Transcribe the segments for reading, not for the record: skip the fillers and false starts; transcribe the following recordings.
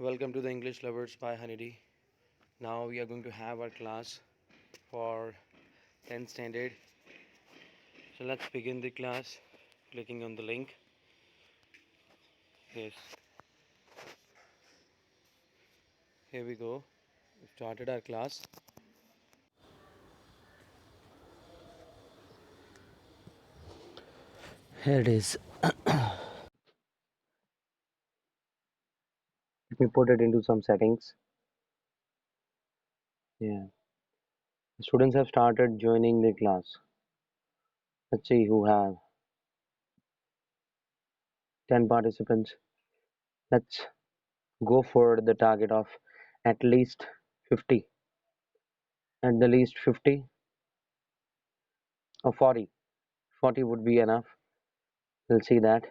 Welcome to the English Lovers by Honeydee. Now we are going to have our class for 10th standard. So let's begin the class clicking on the link. Yes, here we go. We started our class. Here it is. Let me put it into some settings. Yeah, the students have started joining the class. Let's see who have 10 participants. Let's go for the target of at least 50. At the least 50 or 40. 40 would be enough. We'll see that.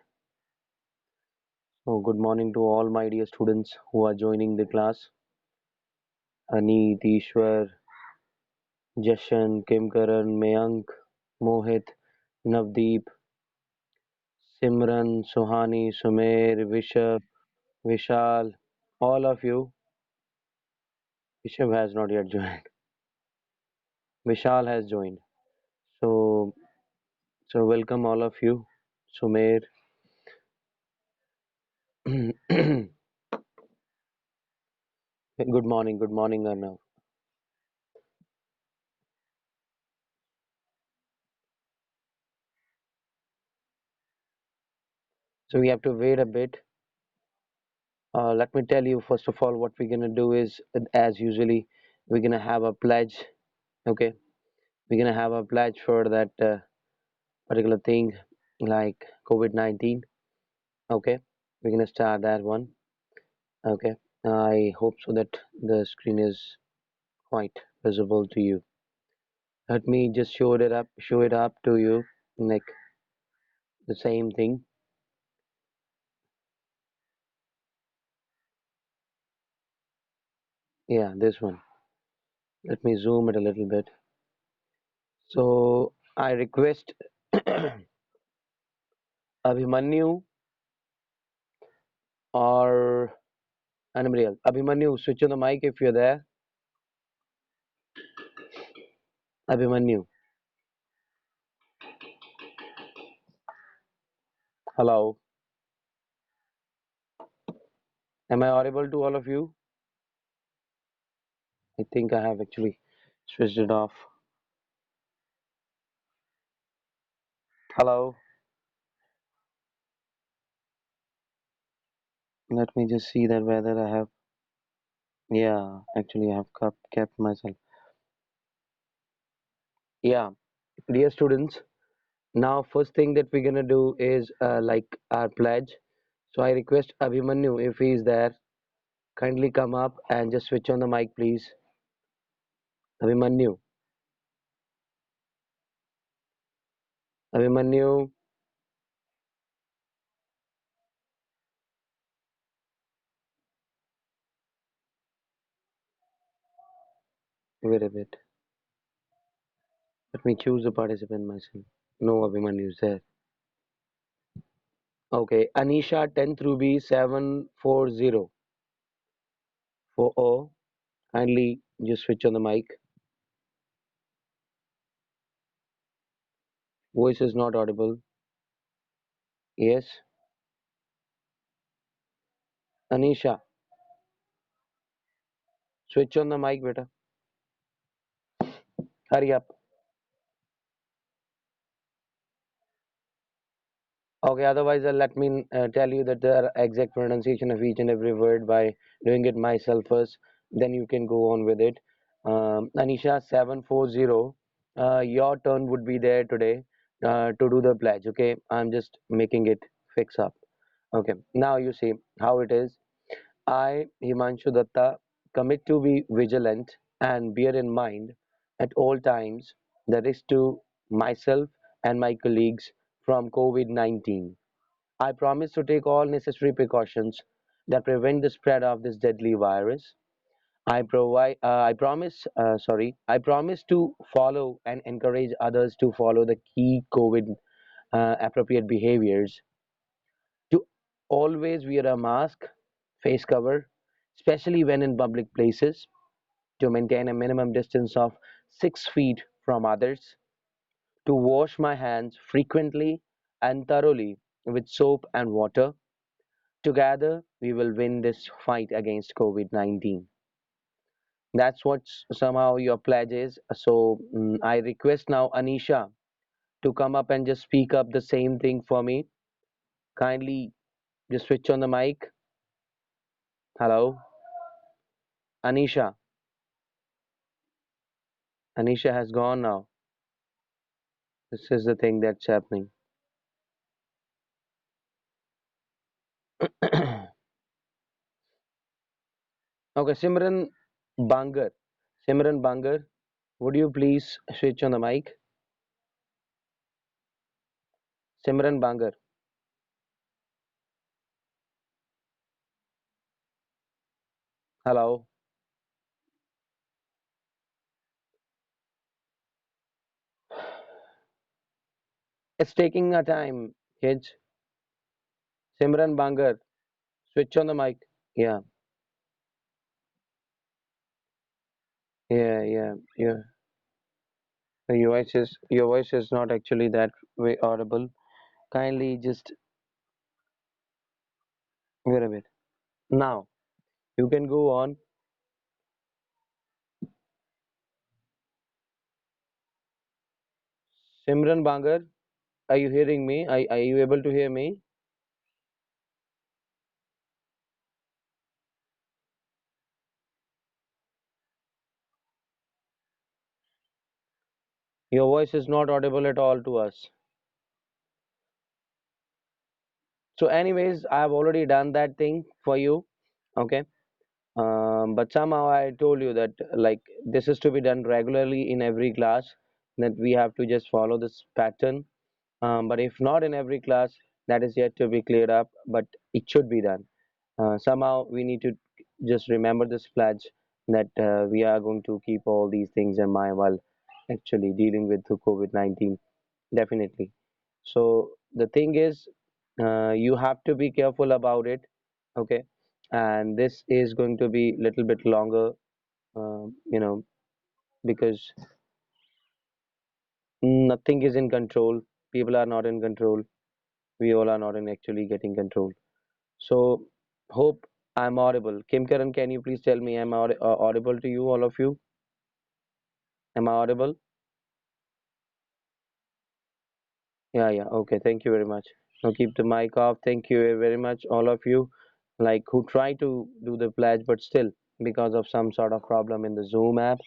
So, good morning to all my dear students who are joining the class. Aneet, Ishwar, Jashan, Kimkaran, Mayank, Mohit, Navdeep, Simran, Suhani, Sumer, Vishav, Vishal, all of you. Vishav has not yet joined. Vishal has joined. So, so welcome all of you. Sumer. Good good morning, Arnav. So we have to wait a bit. Let me tell you first of all what we're gonna do is, as usually, we're gonna have a pledge. Okay, we're gonna have a pledge for that particular thing, like COVID-19. Okay, we're gonna start that one. Okay, I hope so that the screen is quite visible to you. Let me just show it up to you, like the same thing. Yeah, this one. Let me zoom it a little bit. So I request Abhimanyu or anybody else. Abhimanyu, switch on the mic if you're there. Abhimanyu, hello. Am I audible to all of you? I think I have actually switched it off. Hello. Let me just see that whether I have. Yeah, actually, I have kept myself. Yeah, dear students. Now, first thing that we're gonna do is like our pledge. So I request Abhimanyu if he is there, kindly come up and just switch on the mic, please. Abhimanyu, Abhimanyu, wait a bit. Let me choose a participant myself. No, Abhimanyu is there. Okay, Anisha 10 through B 740 for O. Kindly just switch on the mic. Voice is not audible. Yes, Anisha, switch on the mic, beta. Hurry up. Okay, otherwise, let me tell you that the exact pronunciation of each and every word by doing it myself first. Then you can go on with it. Anisha 740, your turn would be there today to do the pledge. Okay, I'm just making it fix up. Okay, now you see how it is. I, Himanshu Datta, commit to be vigilant and bear in mind at all times the risk to myself and my colleagues from COVID-19. I promise to take all necessary precautions that prevent the spread of this deadly virus. I promise to follow and encourage others to follow the key COVID appropriate behaviors, to always wear a mask, face cover, especially when in public places, to maintain a minimum distance of 6 feet from others, to wash my hands frequently and thoroughly with soap and water. Together, we will win this fight against COVID 19. That's what somehow your pledge is. So I request now Anisha to come up and just speak up the same thing for me. Kindly just switch on the mic. Hello, Anisha. Anisha has gone now. This is the thing that's happening. Okay, Bangar. Simran Bangar, would you please switch on the mic? Simran Bangar. Hello. It's taking a time, kids. Simran Bangar, switch on the mic. Yeah, yeah. Your voice is not actually that way audible. Kindly just wait a bit. Now you can go on. Simran Bangar, are you hearing me? Are you able to hear me? Your voice is not audible at all to us. So, anyways, I have already done that thing for you. Okay. But somehow I told you that like this is to be done regularly in every class, that we have to just follow this pattern. But if not in every class, that is yet to be cleared up, but it should be done. Somehow we need to just remember this pledge that we are going to keep all these things in mind while actually dealing with the COVID-19. Definitely. So the thing is, you have to be careful about it. Okay. And this is going to be little bit longer, because nothing is in control. People are not in control. We all are not in actually getting control. So hope I'm audible. Kim Karan, can you please tell me am I audible to you, all of you? Am I audible? Yeah. Okay. Thank you very much. Now keep the mic off. Thank you very much, all of you, like who try to do the pledge, but still, because of some sort of problem in the Zoom app,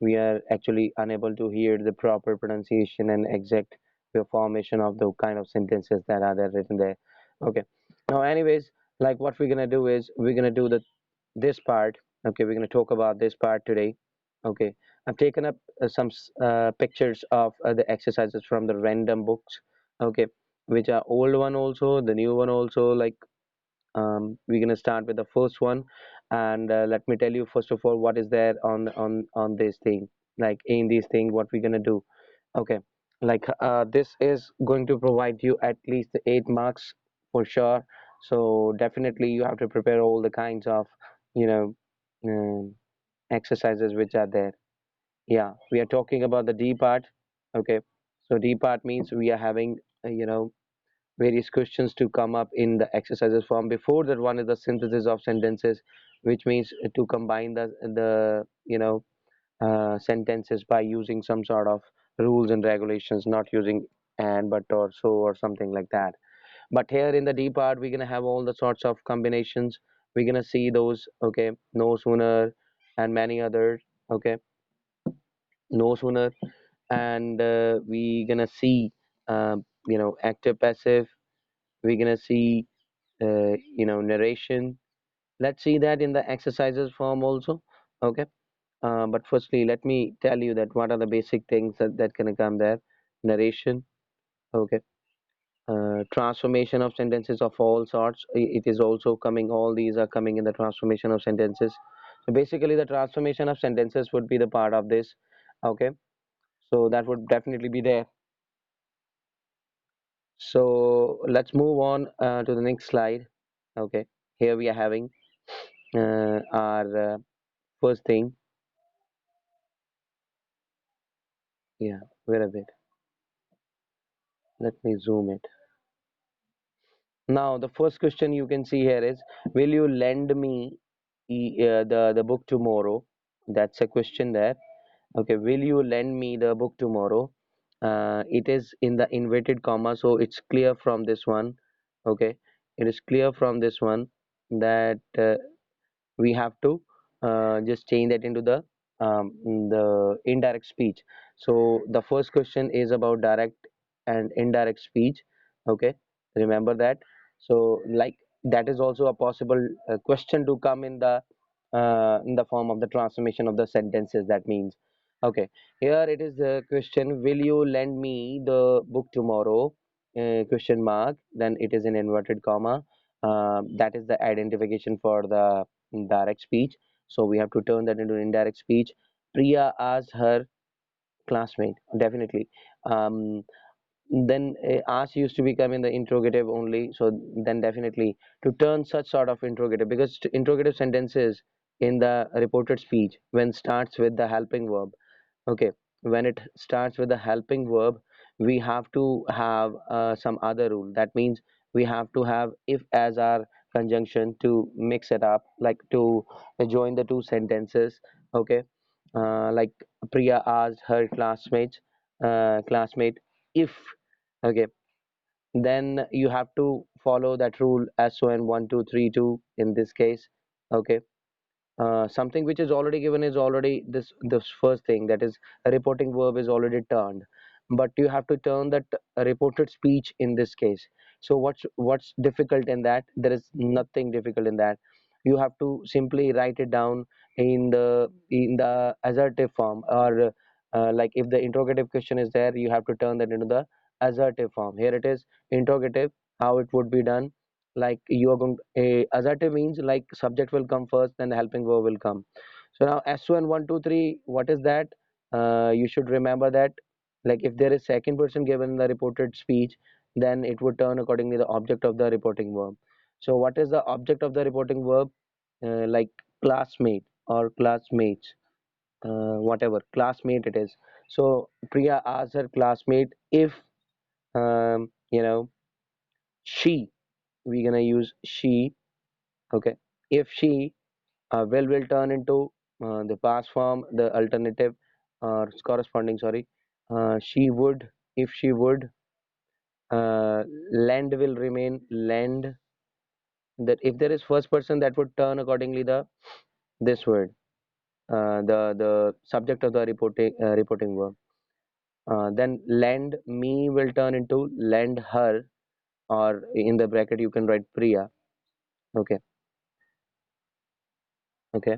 we are actually unable to hear the proper pronunciation and exact formation of the kind of sentences that are there written there. Okay. Now, anyways, like what we're gonna do is we're gonna do this part. Okay, we're gonna talk about this part today. Okay, I've taken up some pictures of the exercises from the random books. Okay, which are old one also, the new one also. Like we're gonna start with the first one, and let me tell you first of all what is there on this thing. Like in this thing, what we're gonna do. Okay, like this is going to provide you at least 8 marks for sure. So definitely you have to prepare all the kinds of you know um, exercises which are there. Yeah, we are talking about the D part. Okay, so D part means we are having various questions to come up in the exercises form. Before that one is the synthesis of sentences, which means to combine the sentences by using some sort of rules and regulations, not using and, but, or, so, or something like that. But here in the D part, we're gonna have all the sorts of combinations. We're gonna see those, okay, no sooner and many others, okay, no sooner, and we gonna see, active passive. We're gonna see, narration. Let's see that in the exercises form also, okay. But firstly, let me tell you that what are the basic things that can come there. Narration, okay. Transformation of sentences of all sorts. It is also coming. All these are coming in the transformation of sentences. So basically, the transformation of sentences would be the part of this. Okay, so that would definitely be there. So let's move on to the next slide. Okay, here we are having. our first thing. Yeah, wait a bit. Let me zoom it. Now, the first question you can see here is, will you lend me the book tomorrow? That's a question there. Okay, will you lend me the book tomorrow? It is in the inverted comma, so it's clear from this one. Okay, it is clear from this one that we have to just change that into the indirect speech. So the first question is about direct and indirect speech. Okay, remember that. So like that is also a possible question to come in the form of the transformation of the sentences. That means, okay, here it is the question: will you lend me the book tomorrow? Question mark. Then it is in inverted comma. That is the identification for the direct speech. So we have to turn that into indirect speech. Priya asked her classmate. Definitely. Then ask used to become in the interrogative only. So then definitely to turn such sort of interrogative, because interrogative sentences in the reported speech when starts with the helping verb. Okay, when it starts with a helping verb, we have to have some other rule. That means we have to have if as our conjunction to mix it up, like to join the two sentences. Okay, like Priya asked her classmate if. Okay, then you have to follow that rule as so and 1 2 3 2 in this case. Okay, something which is already given is already this first thing, that is a reporting verb is already turned, but you have to turn that reported speech in this case. So what's difficult in that? There is nothing difficult in that. You have to simply write it down in the assertive form, or like if the interrogative question is there, you have to turn that into the assertive form. Here it is interrogative, how it would be done. Like you are going a assertive means like subject will come first, then the helping verb will come. So now S1 1 2 3, what is that? You should remember that, like if there is second person given in the reported speech, then it would turn accordingly the object of the reporting verb. So what is the object of the reporting verb? Like classmate or classmates, whatever classmate it is. So Priya asked her classmate if you know she, we're gonna use she. Okay, if she, will turn into the past form, the alternative or corresponding, sorry. She would, if she would. Lend will remain lend. That if there is first person, that would turn accordingly the this word, the subject of the reporting verb. Then lend me will turn into lend her, or in the bracket you can write Priya. Okay, okay.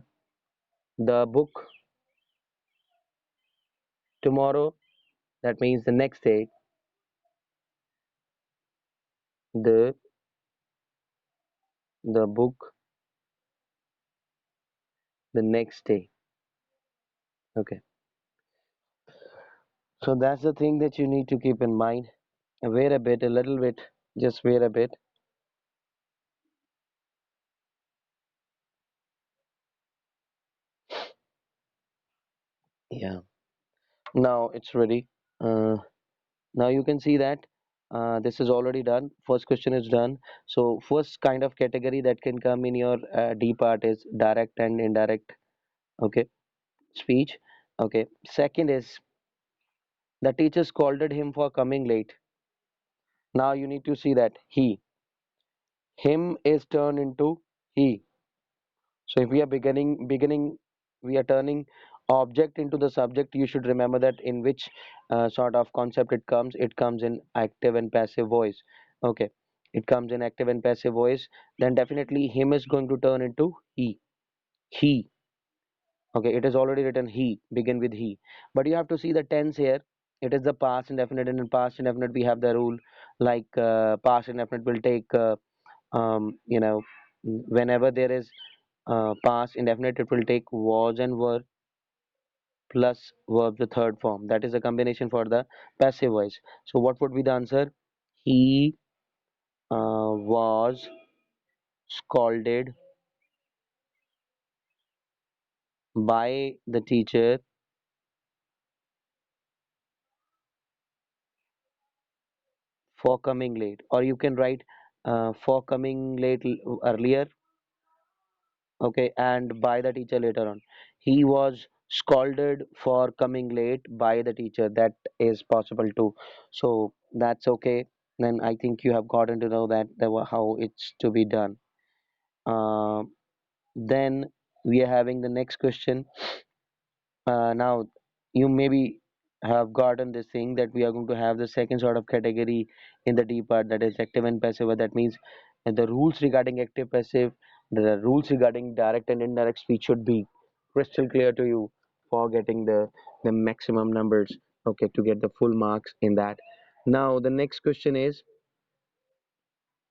The book tomorrow, that means the next day. The book the next day. Okay, so that's the thing that you need to keep in mind. Wait a bit, a little bit, just wait a bit. Yeah, now it's ready. uh, Now you can see that this is already done. First question is done. So first kind of category that can come in your D part is direct and indirect. Okay, speech. Okay, second is the teacher scolded him for coming late. Now you need to see that he, him is turned into he. So if we are beginning, we are turning object into the subject. You should remember that in which sort of concept it comes. It comes in active and passive voice. Okay, it comes in active and passive voice. Then definitely him is going to turn into he. He. Okay, it is already written he. Begin with he. But you have to see the tense here. It is the past indefinite, and in past indefinite we have the rule like past indefinite will take whenever there is past indefinite, it will take was and were plus verb, the third form. That is a combination for the passive voice. So what would be the answer? He was scolded by the teacher for coming late, or you can write for coming late earlier. Okay, and by the teacher later on. He was scolded for coming late by the teacher. That is possible too. So that's okay. Then I think you have gotten to know that how it's to be done. Then we are having the next question. Now you maybe have gotten this thing that we are going to have the second sort of category in the D part, that is active and passive. That means the rules regarding active passive, the rules regarding direct and indirect speech should be crystal clear to you for getting the maximum numbers. Okay, to get the full marks in that. Now the next question is,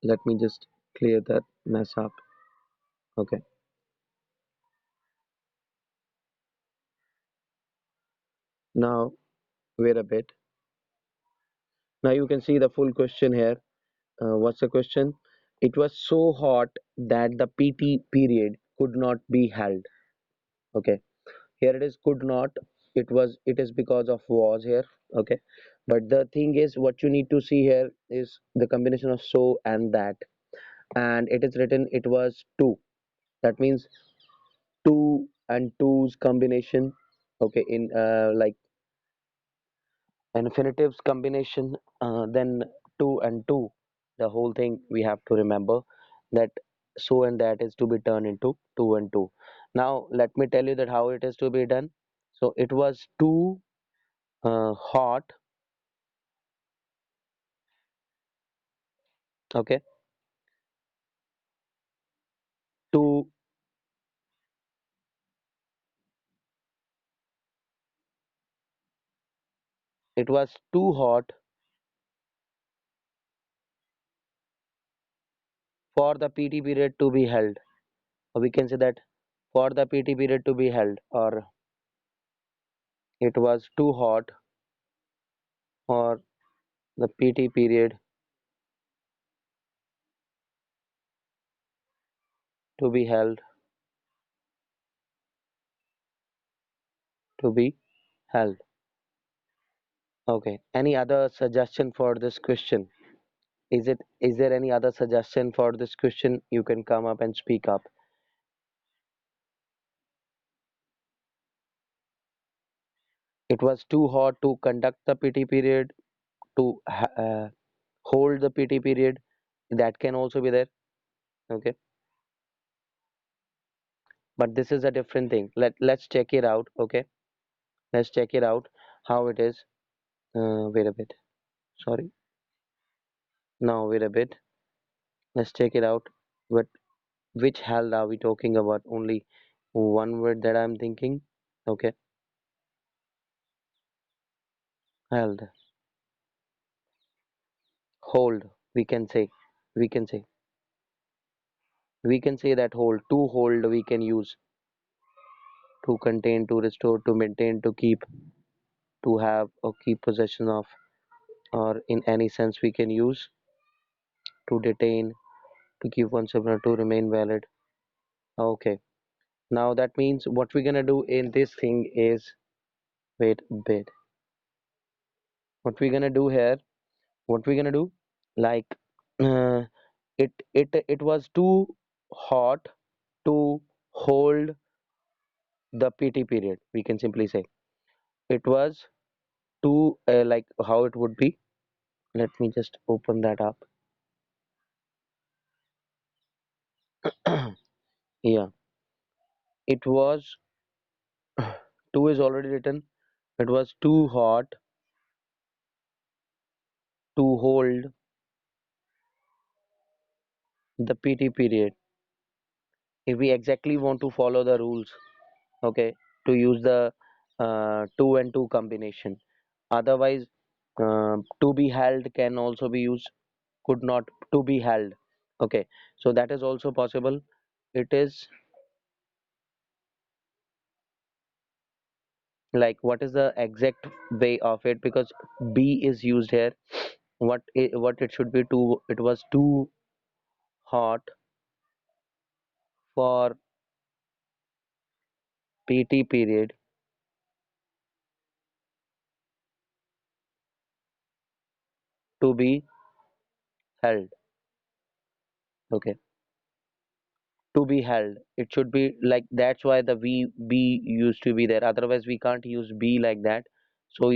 let me just clear that mess up. Okay, now wait a bit. Now you can see the full question here. What's the question? It was so hot that the PT period could not be held. Okay, here it is could not. It is because of was here. Okay, but the thing is, what you need to see here is the combination of so and that, and it is written it was two. That means two and two's combination. Okay, in like infinitives combination, then two and two, the whole thing we have to remember that so and that is to be turned into two and two. Now let me tell you that how it is to be done. So it was too hot. Okay, too, it was too hot for the PT period to be held, or we can say that for the PT period to be held, or it was too hot for the PT period to be held, to be held. Okay. Any other suggestion for this question? Is there any other suggestion for this question? You can come up and speak up. It was too hot to conduct the PT period, to hold the PT period. That can also be there. Okay. But this is a different thing. Let's check it out. Okay. Let's check it out how it is. Wait a bit. Sorry. Now wait a bit. Let's check it out. But which hell are we talking about? Only one word that I'm thinking. Okay. Held. Hold, we can say. We can say. We can say that hold. To hold we can use to contain, to restore, to maintain, to keep, to have or keep possession of, or in any sense we can use to detain, to keep one similar, to remain valid. Okay. Now that means what we're gonna do in this thing is, wait a bit. What we're gonna do here, what we're gonna do, like uh, it was too hot to hold the PT period. We can simply say it was too like how it would be. Let me just open that up. Yeah, it was two is already written. It was too hot to hold the PT period. If we exactly want to follow the rules, okay, to use the two and two combination. Otherwise, to be held can also be used. Could not to be held. Okay, so that is also possible. It is like what is the exact way of it, because B is used here. What it should be, too, it was too hot for PT period to be held. Okay, to be held. It should be like that's why the V B used to be there. Otherwise, we can't use B like that. So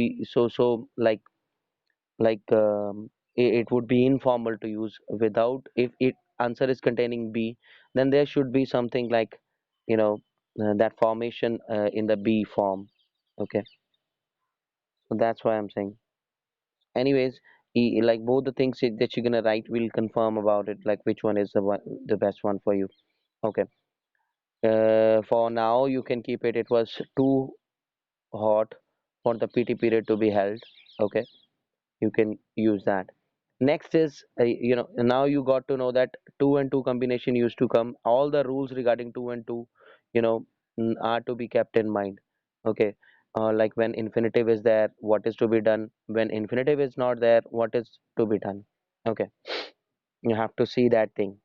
it would be informal to use without if it answer is containing B, then there should be something like you know that formation in the B form. Okay, so that's why I'm saying. Anyways, like both the things that you're gonna write, we'll confirm about it. Like which one is the best one for you. Okay. For now, you can keep it. It was too hot for the PT period to be held. Okay, you can use that. Next is, now you got to know that two and two combination used to come. All the rules regarding two and two, you know, are to be kept in mind. Okay, like when infinitive is there, what is to be done? When infinitive is not there, what is to be done? Okay, you have to see that thing.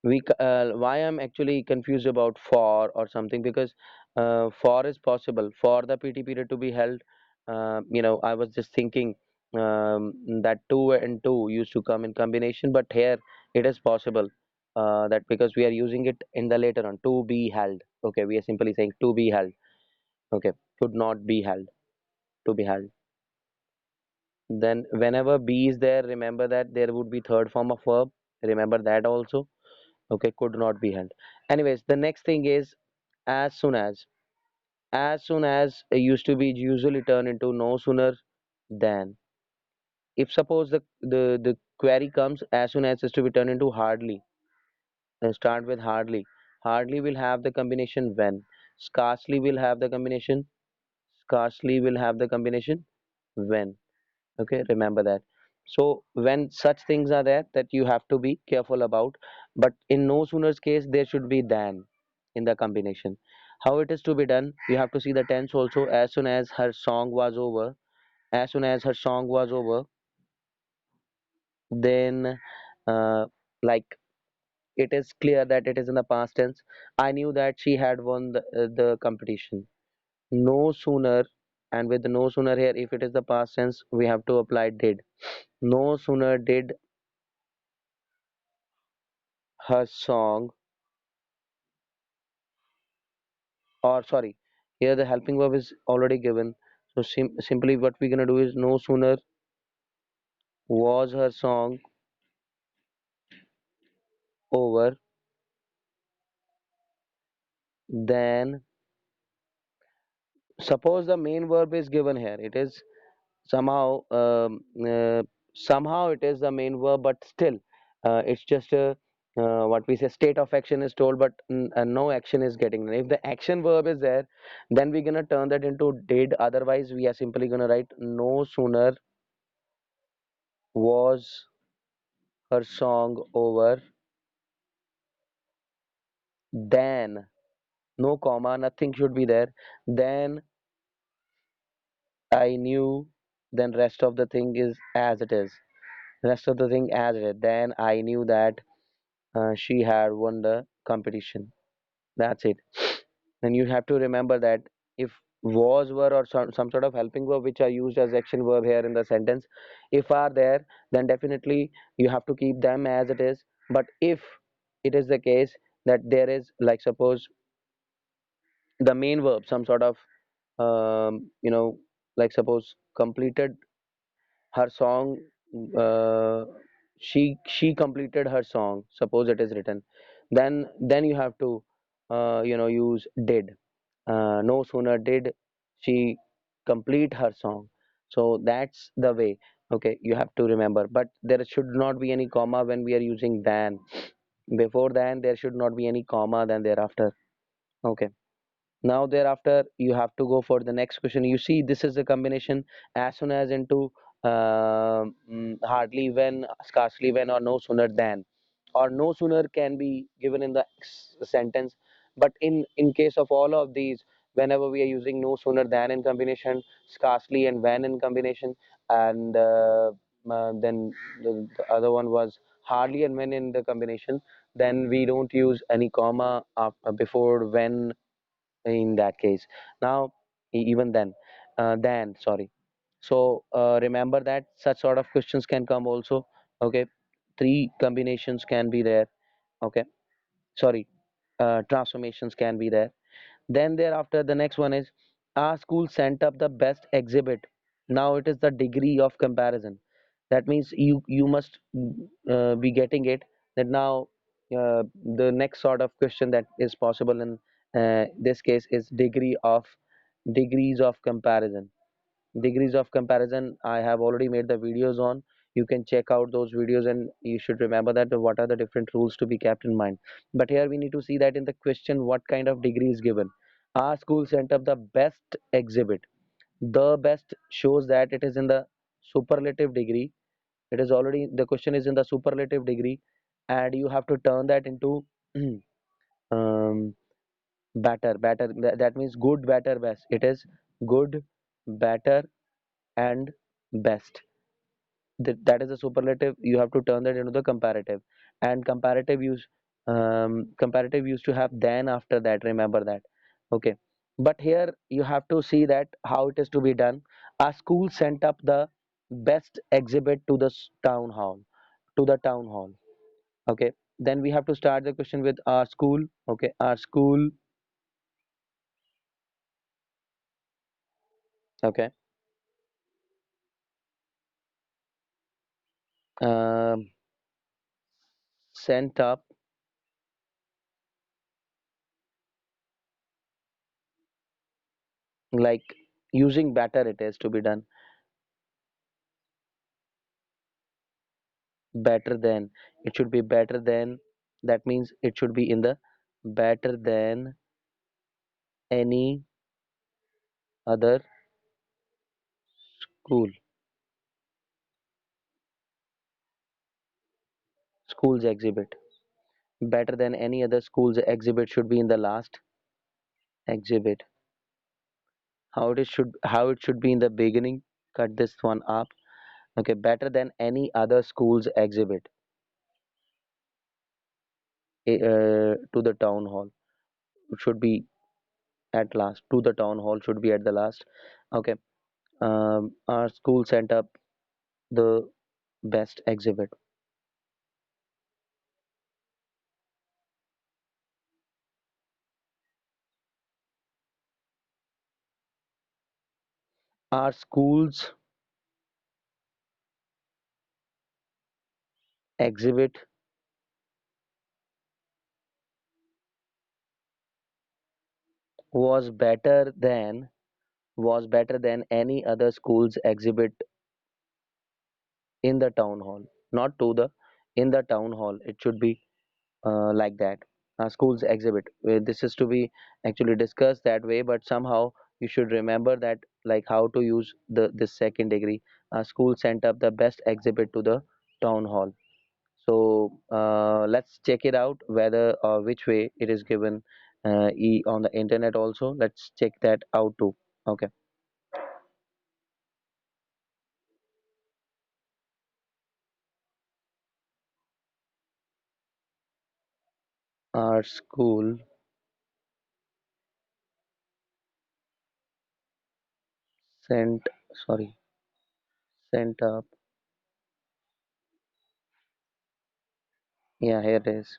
Why I'm actually confused about for or something because for is possible for the PT period to be held. I was just thinking that two and two used to come in combination, but here it is possible that because we are using it in the later on to be held. Okay, we are simply saying to be held. Okay, could not be held, to be held. Then whenever be is there, remember that there would be third form of verb. Remember that also. Okay, could not be held. Anyways, the next thing is as soon as. As soon as used to be usually turn into no sooner than. If suppose the query comes as soon as is to be turned into hardly, start with hardly. Hardly will have the combination when. Scarcely will have the combination. Scarcely will have the combination when. Okay, remember that. So when such things are there that you have to be careful about, but in no sooner's case there should be than in the combination. How it is to be done, you have to see the tense also. As soon as her song was over, as soon as her song was over, then uh, like it is clear that it is in the past tense. I knew that she had won the competition. No sooner, and with the no sooner here, if it is the past tense, we have to apply did. No sooner did her song, or sorry, here the helping verb is already given. So simply what we're gonna do is no sooner was her song over than, suppose the main verb is given here. It is somehow somehow it is the main verb, but still it's just a what we say state of action is told, but no action is getting done. If the action verb is there, then we're gonna turn that into did. Otherwise, we are simply gonna write no sooner was her song over then, no comma, nothing should be there. Then I knew, then rest of the thing is as it is. Rest of the thing as it is. Then I knew that she had won the competition. That's it. And you have to remember that if was, were, or some sort of helping verb which are used as action verb here in the sentence, if are there, then definitely you have to keep them as it is. But if it is the case that there is, like suppose the main verb, some sort of like suppose completed her song, uh, she completed her song, suppose it is written, then you have to use did. No sooner did she complete her song, so that's the way. Okay, you have to remember, but there should not be any comma when we are using than. Before than there should not be any comma, then thereafter. Okay, now thereafter you have to go for the next question. You see this is a combination as soon as into hardly when, scarcely when, or no sooner than, or no sooner can be given in the sentence. But in case of all of these, whenever we are using no sooner than in combination, scarcely and when in combination, and then the other one was hardly and when in the combination, then we don't use any comma before when in that case. Now, even then, sorry. So remember that such sort of questions can come also. Okay, three combinations can be there. Okay, sorry, transformations can be there. Then thereafter, the next one is our school sent up the best exhibit. Now it is the degree of comparison. That means you must be getting it. That now the next sort of question that is possible in this case is degrees of comparison. Degrees of comparison. I have already made the videos on. You can check out those videos, and you should remember that what are the different rules to be kept in mind. But here we need to see that in the question what kind of degree is given. Our school sent up the best exhibit. The best shows that it is in the superlative degree. It is already, the question is in the superlative degree, and you have to turn that into um, better. That means good, better, best. It is good, better, and best. That is a superlative. You have to turn that into the comparative, and comparative used to have then after that, remember that. Okay, but here you have to see that how it is to be done. Our school sent up the best exhibit to the town hall. Okay, then we have to start the question with our school. Okay, our school. Okay, um, sent up, like, using better it is to be done. Better than, it should be better than. That means it should be in the better than any other school school's exhibit. Better than any other school's exhibit should be in the last exhibit. How it should be in the beginning. Cut this one up. Okay, better than any other school's exhibit, to the town hall. It should be at last. To the town hall should be at the last. Okay, our school sent up the best exhibit. Our school's exhibit was better than any other school's exhibit in the town hall. Not to the, in the town hall. It should be like that. School's exhibit. This is to be actually discussed that way, but somehow you should remember that, like how to use the this second degree. School sent up the best exhibit to the town hall. So let's check it out whether or which way it is given on the internet also. Let's check that out too. Okay. Our school sent, sorry, sent up. Yeah, here it is.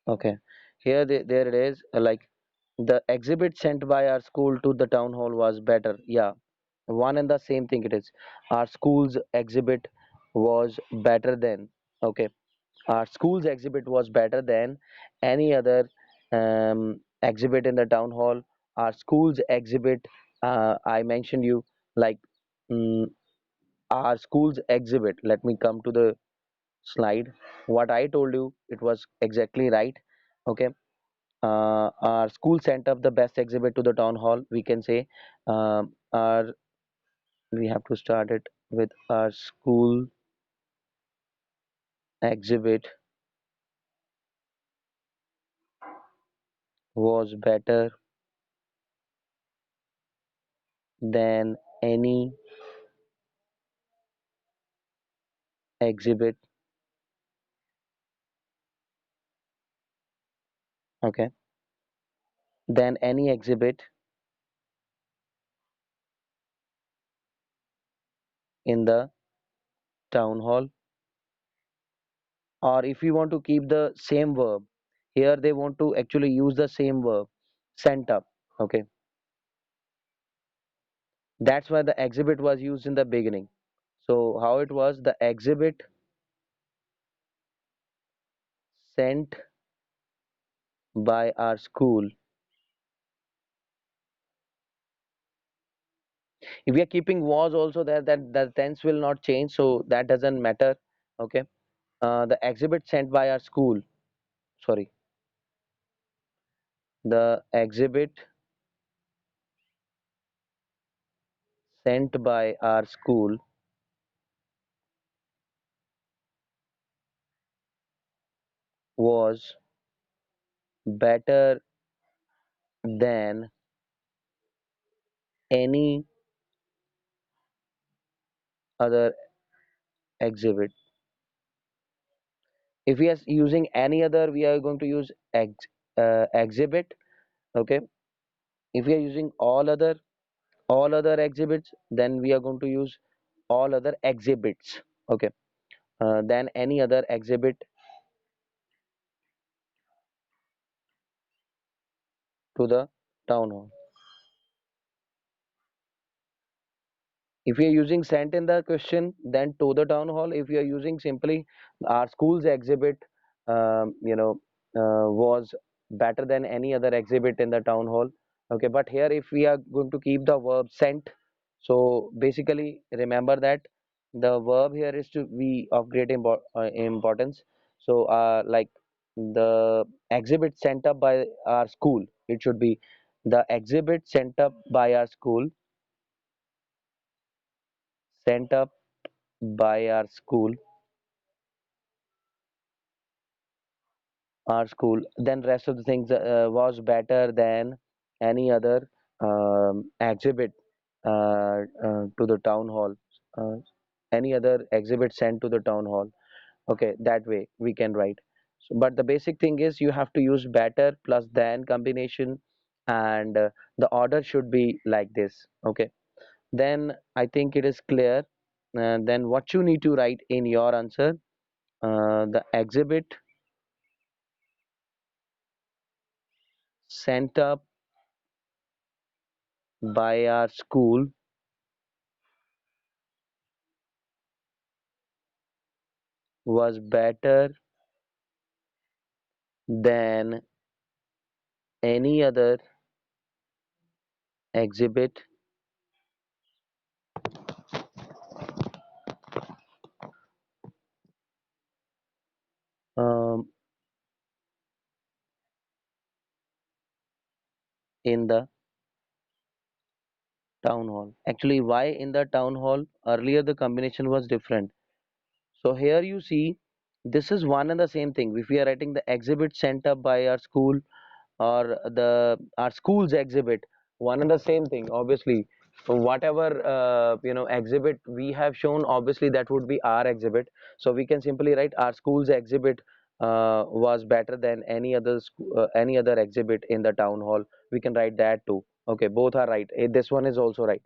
Okay, here there it is. Like, the exhibit sent by our school to the town hall was better. Yeah, one and the same thing it is. Our school's exhibit was better than. Okay, our school's exhibit was better than any other exhibit in the town hall. Our school's exhibit, I mentioned you, like, mm, our school's exhibit. Let me come to the slide. What I told you, it was exactly right. Okay, our school sent up the best exhibit to the town hall. We can say, our we have to start it with our school exhibit was better than any exhibit Okay, then any exhibit in the town hall, or if you want to keep the same verb, here they want to actually use the same verb, sent up. Okay, that's why the exhibit was used in the beginning. So how it was, the exhibit sent by our school. If we are keeping was also there, that the tense will not change, so that doesn't matter. Okay, the exhibit sent by our school, sorry, the exhibit sent by our school was better than any other exhibit. If we are using any other, we are going to use exhibit. Okay, if we are using all other exhibits, then we are going to use all other exhibits. Okay, then any other exhibit to the town hall. If we are using sent in the question, then to the town hall. If we are using simply our school's exhibit, was better than any other exhibit in the town hall. Okay, but here if we are going to keep the verb sent, so basically remember that the verb here is to be of great importance. So, like the exhibit sent up by our school, it should be the exhibit sent up by our school, sent up by our school, then rest of the things was better than any other exhibit to the town hall, uh, any other exhibit sent to the town hall. Okay, that way we can write. So, but the basic thing is you have to use better plus than combination, and the order should be like this. Okay, then I think it is clear. Then what you need to write in your answer, the exhibit sent up by our school was better than any other exhibit um, in the town hall. Actually, why in the town hall? Earlier the combination was different. So here you see, this is one and the same thing. If we are writing the exhibit sent up by our school, or the our school's exhibit, one and the same thing, obviously. So whatever exhibit we have shown, obviously that would be our exhibit. So we can simply write our school's exhibit was better than any other exhibit in the town hall. We can write that too. Okay, both are right. This one is also right.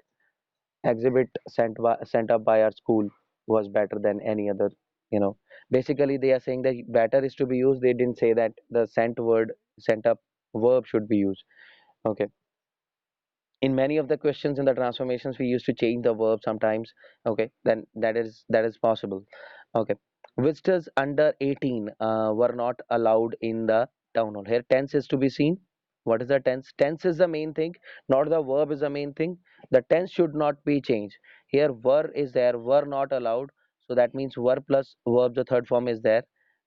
Exhibit sent up by our school was better than any other. you know Basically they are saying that better is to be used. They didn't say that the sent up verb should be used. Okay, in many of the questions in the transformations we used to change the verb sometimes. Okay, then that is possible. Okay, visitors under 18 were not allowed in the town hall. Here tense is to be seen. What is the tense? Tense is the main thing, not the verb is the main thing. The tense should not be changed. Here were is there, were not allowed, so that means were plus verb, the third form is there.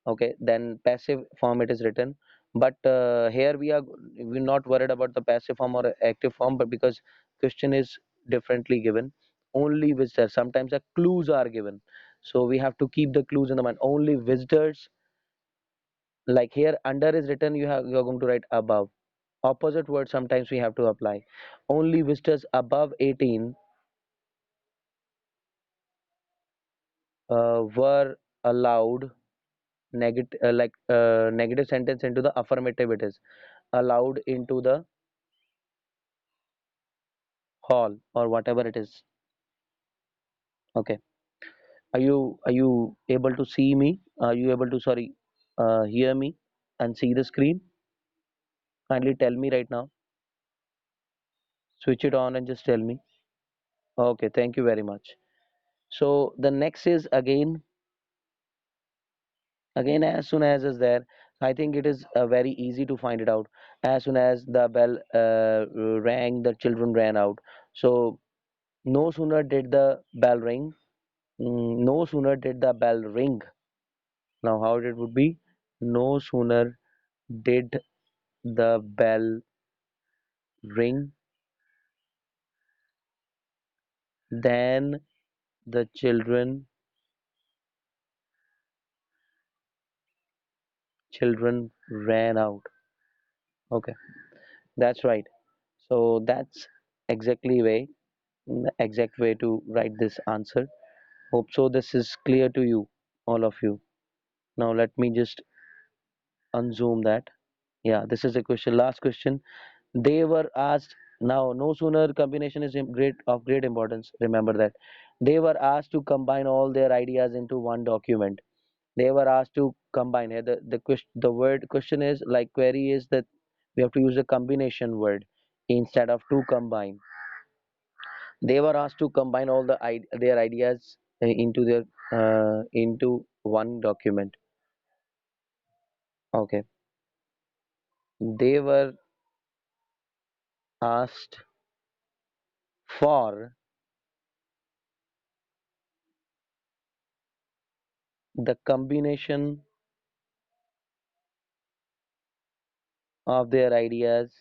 Okay, then passive form it is written. But here we're not worried about the passive form or active form, but because question is differently given. Only visitors, sometimes the clues are given, so we have to keep the clues in the mind. Only visitors, like here under is written, you're going to write above. Opposite word sometimes we have to apply. Only visitors above 18 were allowed negative sentence into the affirmative. It is allowed into the hall or whatever it is. Okay. Are you able to see me? Are you able to, sorry, hear me and see the screen? Kindly tell me right now. Switch it on and just tell me. Okay, thank you very much. So the next is again as soon as is there. I think it is very easy to find it out. As soon as the bell rang, the children ran out. So no sooner did the bell ring, no sooner did the bell ring. Now how it would be? No sooner did the bell ring than the children ran out. Okay, that's right. So that's exactly way the exact way to write this answer. Hope so this is clear to you, all of you. Now let me just unzoom that. Yeah, this is a question, last question. They were asked, now no sooner combination is great importance. Remember that. They were asked to combine all their ideas into one document. They were asked to combine. The word question is like query is that we have to use a combination word instead of to combine. They were asked to combine all their ideas into one document. Okay. They were asked for the combination of their ideas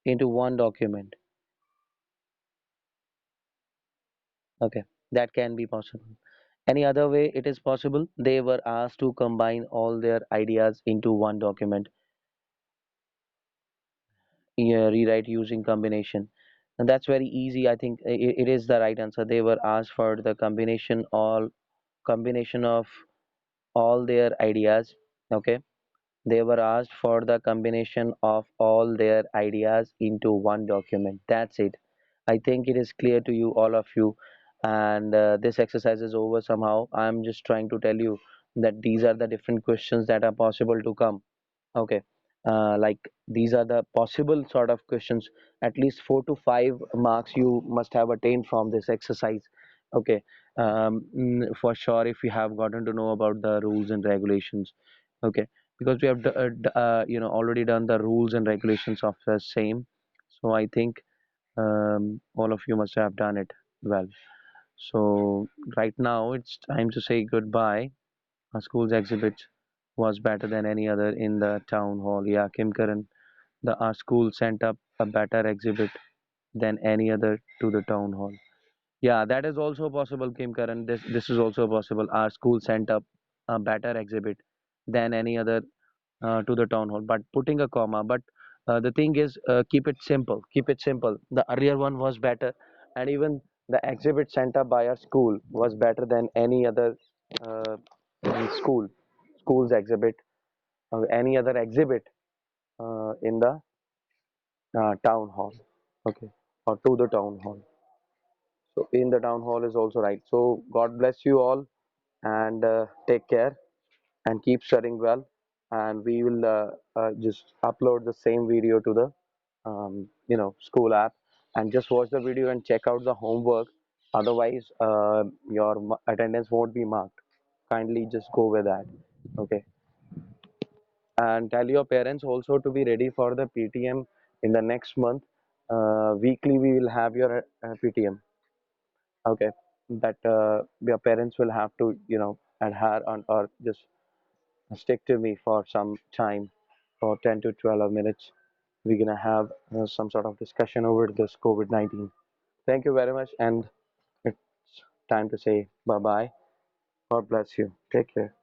into one document. Okay, that can be possible. Any other way it is possible? They were asked to combine all their ideas into one document. Yeah, rewrite using combination. And that's very easy. I think it is the right answer. They were asked for the combination of all their ideas. Okay. They were asked for the combination of all their ideas into one document. That's it. I think it is clear to you, all of you. And this exercise is over somehow. I'm just trying to tell you that these are the different questions that are possible to come. Okay. Like these are the possible sort of questions. At least 4 to 5 marks you must have attained from this exercise. Okay. For sure, if you have gotten to know about the rules and regulations. Okay, because we have already done the rules and regulations of the same. So I think all of you must have done it well. So right now it's time to say goodbye. Our school's exhibit was better than any other in the town hall. Yeah, Kim Karan, our school sent up a better exhibit than any other to the town hall. Yeah, that is also possible, Kim Karan. This is also possible. Our school sent up a better exhibit than any other to the town hall, but putting a comma. But the thing is, keep it simple. Keep it simple. The earlier one was better, and even the exhibit sent up by our school was better than any other uh, school school's exhibit, any other exhibit in the town hall. Okay, or to the town hall. So in the town hall is also right. So God bless you all, and take care and keep studying well. And we will just upload the same video to the school app, and just watch the video and check out the homework. Otherwise, your attendance won't be marked. Kindly just go with that. Okay, and tell your parents also to be ready for the PTM in the next month. Weekly, we will have your PTM. Okay, that your parents will have to adhere on or just stick to me for some time, for 10 to 12 minutes. We're gonna have some sort of discussion over this COVID-19. Thank you very much, and it's time to say bye bye. God bless you. Take care.